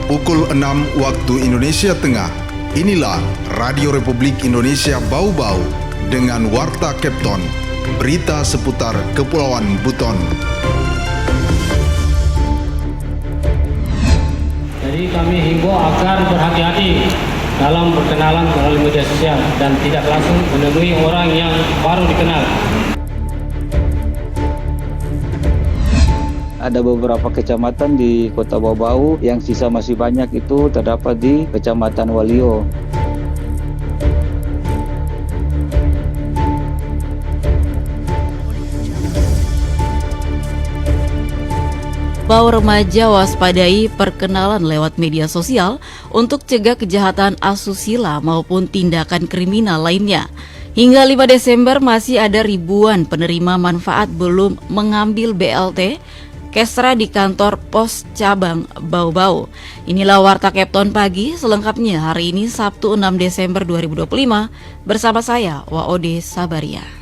Pukul 6 waktu Indonesia Tengah. Inilah Radio Republik Indonesia Bau-Bau dengan Warta Kepton. Berita seputar Kepulauan Buton. Jadi kami himbau agar berhati-hati dalam berkenalan melalui media sosial dan tidak langsung menemui orang yang baru dikenal. Ada beberapa kecamatan di Kota Bau-Bau yang sisa masih banyak itu terdapat di Kecamatan Walio. Bau remaja waspadai perkenalan lewat media sosial untuk cegah kejahatan asusila maupun tindakan kriminal lainnya. Hingga 5 Desember masih ada ribuan penerima manfaat belum mengambil BLT Kesra di kantor pos cabang Bau-Bau. Inilah Warta Kepton pagi, selengkapnya hari ini Sabtu 6 Desember 2025 bersama saya Waode Sabaria.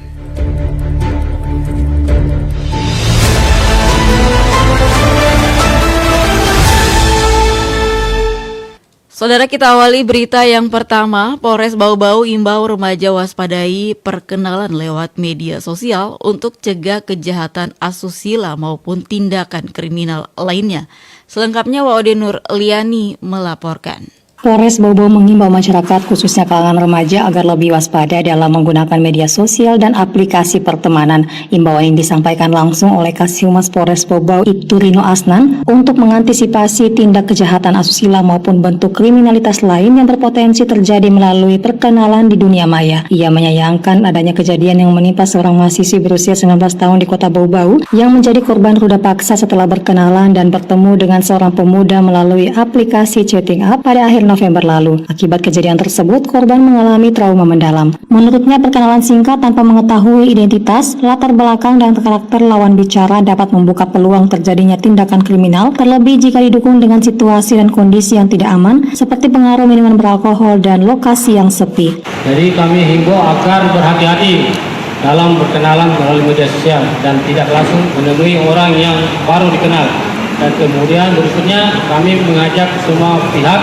Saudara, kita awali berita yang pertama. Polres Bau-Bau imbau remaja waspadai perkenalan lewat media sosial untuk cegah kejahatan asusila maupun tindakan kriminal lainnya. Selengkapnya Waode Nur Liani melaporkan. Polres Bau-Bau mengimbau masyarakat khususnya kalangan remaja agar lebih waspada dalam menggunakan media sosial dan aplikasi pertemanan. Imbauan yang disampaikan langsung oleh Kasihhumas Polres Bau-Bau Ibtu Rino Asnan untuk mengantisipasi tindak kejahatan asusila maupun bentuk kriminalitas lain yang berpotensi terjadi melalui perkenalan di dunia maya. Ia menyayangkan adanya kejadian yang menimpa seorang mahasiswi berusia 19 tahun di Kota Bau-Bau yang menjadi korban ruda paksa setelah berkenalan dan bertemu dengan seorang pemuda melalui aplikasi chatting app pada akhir November lalu. Akibat kejadian tersebut, korban mengalami trauma mendalam. Menurutnya, perkenalan singkat tanpa mengetahui identitas, latar belakang, dan karakter lawan bicara dapat membuka peluang terjadinya tindakan kriminal, terlebih jika didukung dengan situasi dan kondisi yang tidak aman, seperti pengaruh minuman beralkohol dan lokasi yang sepi. Jadi kami himbau agar berhati-hati dalam berkenalan melalui media sosial dan tidak langsung menemui orang yang baru dikenal. Dan kemudian berikutnya kami mengajak semua pihak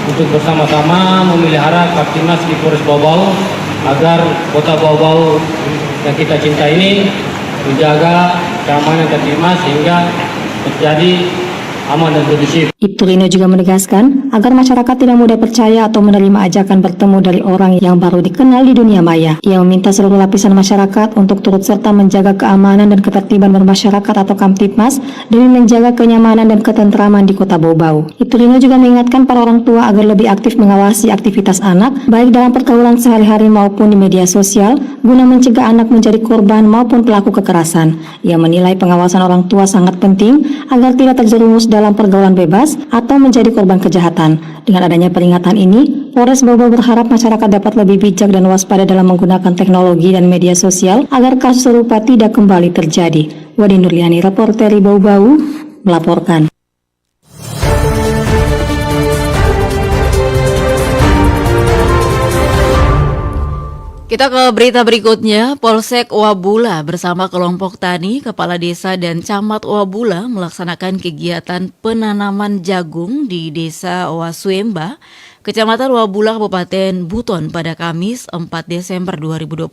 untuk bersama-sama memelihara Kaptimas di Polres Bau-Bau agar Kota Bau-Bau yang kita cinta ini menjaga keamanan Kaptimas sehingga terjadi aman dan kondusif. Ibtu Rino juga menegaskan agar masyarakat tidak mudah percaya atau menerima ajakan bertemu dari orang yang baru dikenal di dunia maya. Ia meminta seluruh lapisan masyarakat untuk turut serta menjaga keamanan dan ketertiban bermasyarakat atau Kamtibmas demi menjaga kenyamanan dan ketentraman di Kota Bau-Bau. Ibtu Rino juga mengingatkan para orang tua agar lebih aktif mengawasi aktivitas anak baik dalam pergaulan sehari-hari maupun di media sosial guna mencegah anak menjadi korban maupun pelaku kekerasan. Ia menilai pengawasan orang tua sangat penting agar tidak terjerumus dalam pergaulan bebas atau menjadi korban kejahatan. Dengan adanya peringatan ini, Polres Bau-Bau berharap masyarakat dapat lebih bijak dan waspada dalam menggunakan teknologi dan media sosial agar kasus serupa tidak kembali terjadi. Wadi Nurliani, reporter Bau-Bau, melaporkan. Kita ke berita berikutnya. Polsek Wabula bersama kelompok tani, kepala desa dan camat Wabula melaksanakan kegiatan penanaman jagung di Desa Wasuemba, Kecamatan Wabula, Kabupaten Buton pada Kamis 4 Desember 2025.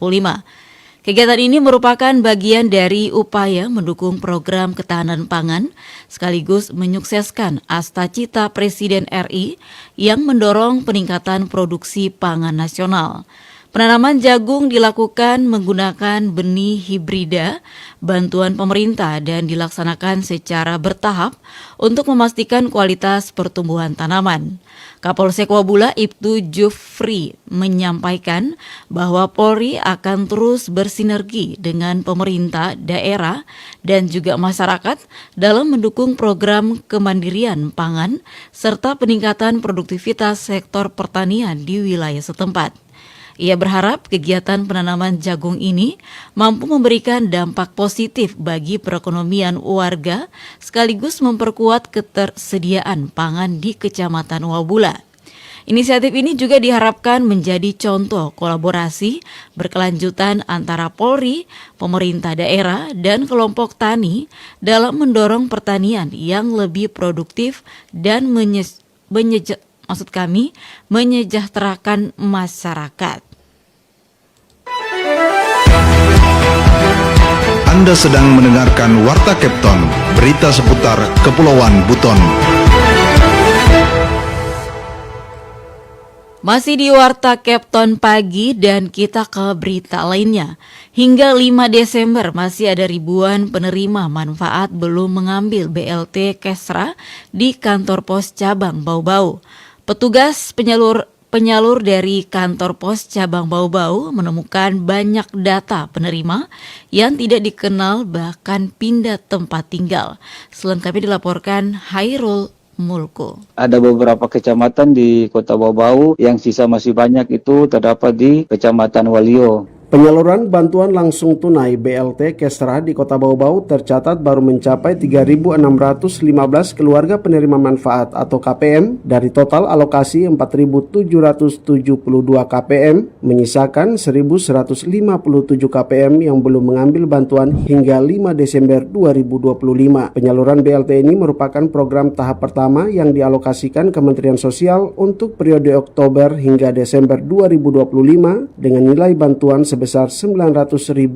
Kegiatan ini merupakan bagian dari upaya mendukung program ketahanan pangan sekaligus menyukseskan Astacita Presiden RI yang mendorong peningkatan produksi pangan nasional. Penanaman jagung dilakukan menggunakan benih hibrida, bantuan pemerintah dan dilaksanakan secara bertahap untuk memastikan kualitas pertumbuhan tanaman. Kapolsek Wabula Ibtu Jufri menyampaikan bahwa Polri akan terus bersinergi dengan pemerintah daerah dan juga masyarakat dalam mendukung program kemandirian pangan serta peningkatan produktivitas sektor pertanian di wilayah setempat. Ia berharap kegiatan penanaman jagung ini mampu memberikan dampak positif bagi perekonomian warga sekaligus memperkuat ketersediaan pangan di Kecamatan Wabula. Inisiatif ini juga diharapkan menjadi contoh kolaborasi berkelanjutan antara Polri, pemerintah daerah, dan kelompok tani dalam mendorong pertanian yang lebih produktif dan menyejahterakan masyarakat. Anda sedang mendengarkan Warta Kepton, berita seputar Kepulauan Buton. Masih di Warta Kepton pagi dan kita ke berita lainnya. Hingga 5 Desember masih ada ribuan penerima manfaat belum mengambil BLT Kesra di kantor pos cabang Bau-Bau. Petugas penyalur dari kantor pos cabang Bau-Bau menemukan banyak data penerima yang tidak dikenal bahkan pindah tempat tinggal. Selengkapnya dilaporkan Hairul Mulku. Ada beberapa kecamatan di Kota Bau-Bau yang sisa masih banyak itu terdapat di Kecamatan Walio. Penyaluran bantuan langsung tunai BLT Kesra di Kota Bau-Bau tercatat baru mencapai 3.615 keluarga penerima manfaat atau KPM dari total alokasi 4.772 KPM, menyisakan 1.157 KPM yang belum mengambil bantuan hingga 5 Desember 2025. Penyaluran BLT ini merupakan program tahap pertama yang dialokasikan Kementerian Sosial untuk periode Oktober hingga Desember 2025 dengan nilai bantuan sebesar Rp900.000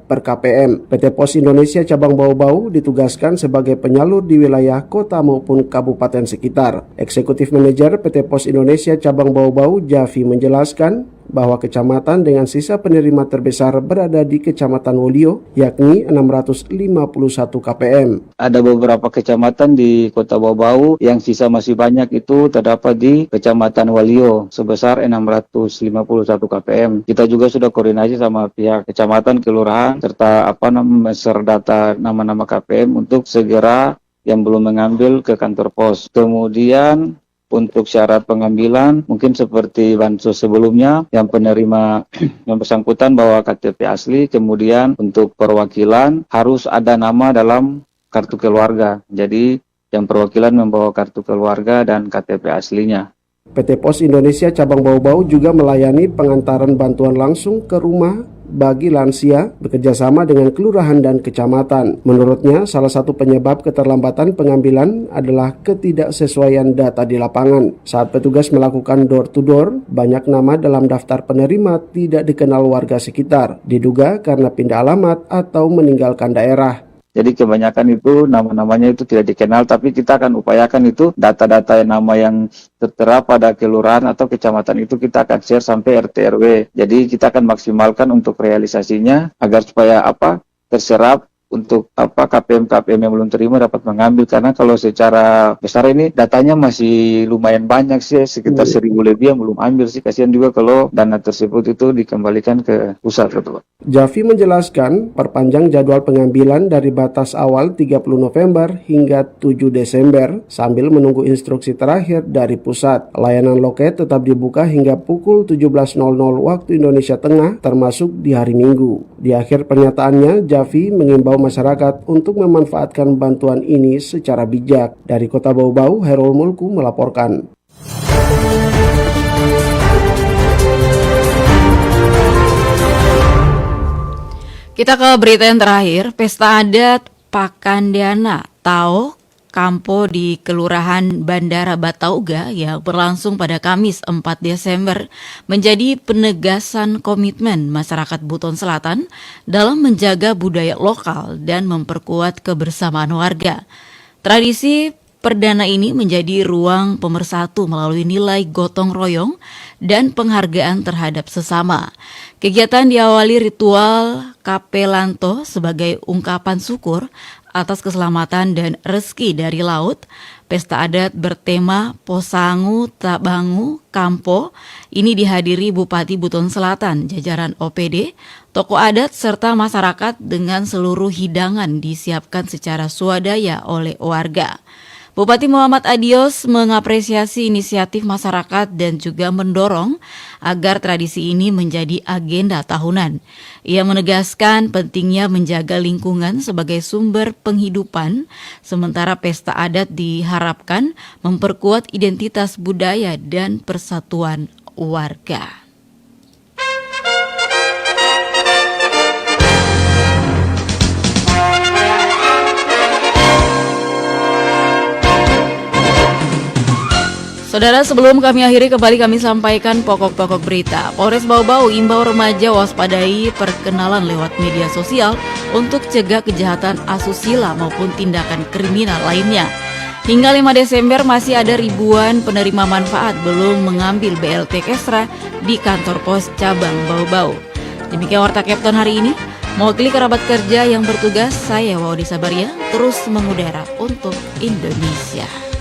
per KPM. PT Pos Indonesia Cabang Bau-Bau ditugaskan sebagai penyalur di wilayah kota maupun kabupaten sekitar. Eksekutif Manajer PT Pos Indonesia Cabang Bau-Bau, Javi, menjelaskan bahwa kecamatan dengan sisa penerima terbesar berada di Kecamatan Wolio, yakni 651 KPM. Ada beberapa kecamatan di Kota Bau-Bau yang sisa masih banyak itu terdapat di Kecamatan Walio sebesar 651 KPM. Kita juga sudah koordinasi sama pihak kecamatan, kelurahan, serta data nama-nama KPM untuk segera yang belum mengambil ke kantor pos. Kemudian untuk syarat pengambilan, mungkin seperti bansos sebelumnya, yang penerima yang bersangkutan bawa KTP asli, kemudian untuk perwakilan harus ada nama dalam kartu keluarga. Jadi yang perwakilan membawa kartu keluarga dan KTP aslinya. PT Pos Indonesia Cabang Bau-Bau juga melayani pengantaran bantuan langsung ke rumah bagi lansia bekerjasama dengan kelurahan dan kecamatan. Menurutnya, salah satu penyebab keterlambatan pengambilan adalah ketidaksesuaian data di lapangan. Saat petugas melakukan door-to-door, banyak nama dalam daftar penerima tidak dikenal warga sekitar, diduga karena pindah alamat atau meninggalkan daerah. Jadi kebanyakan itu nama-namanya itu tidak dikenal, tapi kita akan upayakan itu data-data nama yang tertera pada kelurahan atau kecamatan itu kita akan share sampai RT RW. Jadi kita akan maksimalkan untuk realisasinya agar supaya terserap untuk KPM yang belum terima dapat mengambil, karena kalau secara besar ini datanya masih lumayan banyak sih, sekitar 1.000 lebih yang belum ambil sih. Kasihan juga kalau dana tersebut itu dikembalikan ke pusat, gitu Pak. Javi menjelaskan perpanjang jadwal pengambilan dari batas awal 30 November hingga 7 Desember sambil menunggu instruksi terakhir dari pusat. Layanan loket tetap dibuka hingga pukul 17.00 waktu Indonesia Tengah termasuk di hari Minggu. Di akhir pernyataannya, Javi mengimbau masyarakat untuk memanfaatkan bantuan ini secara bijak. Dari Kota Bau-Bau, Hairul Mulku melaporkan. Kita ke berita yang terakhir. Pesta adat Pakandiana Tao Kampo di Kelurahan Bandara Batauga yang berlangsung pada Kamis 4 Desember menjadi penegasan komitmen masyarakat Buton Selatan dalam menjaga budaya lokal dan memperkuat kebersamaan warga. Tradisi perdana ini menjadi ruang pemersatu melalui nilai gotong royong dan penghargaan terhadap sesama. Kegiatan diawali ritual Kapelanto sebagai ungkapan syukur atas keselamatan dan rezeki dari laut. Pesta adat bertema Posangu Tabangu Kampo ini dihadiri Bupati Buton Selatan, jajaran OPD, tokoh adat serta masyarakat dengan seluruh hidangan disiapkan secara swadaya oleh warga. Bupati Muhammad Adios mengapresiasi inisiatif masyarakat dan juga mendorong agar tradisi ini menjadi agenda tahunan. Ia menegaskan pentingnya menjaga lingkungan sebagai sumber penghidupan, sementara pesta adat diharapkan memperkuat identitas budaya dan persatuan warga. Saudara, sebelum kami akhiri, kembali kami sampaikan pokok-pokok berita. Polres Bau-Bau imbau remaja waspadai perkenalan lewat media sosial untuk cegah kejahatan asusila maupun tindakan kriminal lainnya. Hingga 5 Desember masih ada ribuan penerima manfaat belum mengambil BLT Kesra di kantor pos cabang Bau-Bau. Demikian Warta Kepton hari ini. Mewakili kerabat kerja yang bertugas, saya Waudi Sabaria terus mengudara untuk Indonesia.